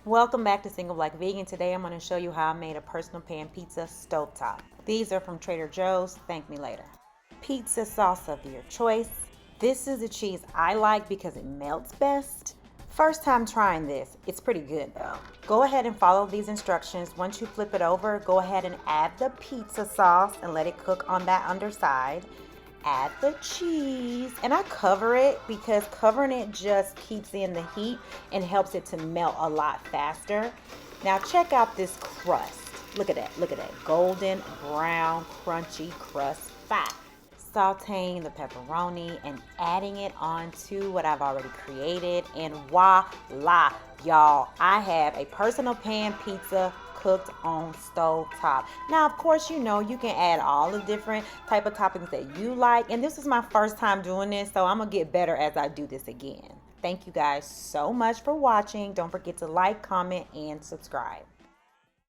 Welcome back to Single Black Vegan. Today I'm going to show you how I made a personal pan pizza stovetop. These are from Trader Joe's. Thank me later. Pizza sauce of your choice. This is the cheese I like because it melts best. First time trying this. It's pretty good though. Go ahead and follow these instructions. Once you flip it over, go ahead and add the pizza sauce and let it cook on that underside. Add the cheese, and I cover it because covering it just keeps in the heat and helps it to melt a lot faster. Now check out this crust. Look at that, golden brown crunchy crust fat. Sauteing the pepperoni and adding it onto what I've already created, and voila, y'all, I have a personal pan pizza cooked on stove top. Now, of course, you know you can add all the different type of toppings that you like, and this is my first time doing this, so I'm gonna get better as I do this again. Thank you guys so much for watching. Don't forget to like, comment, and subscribe.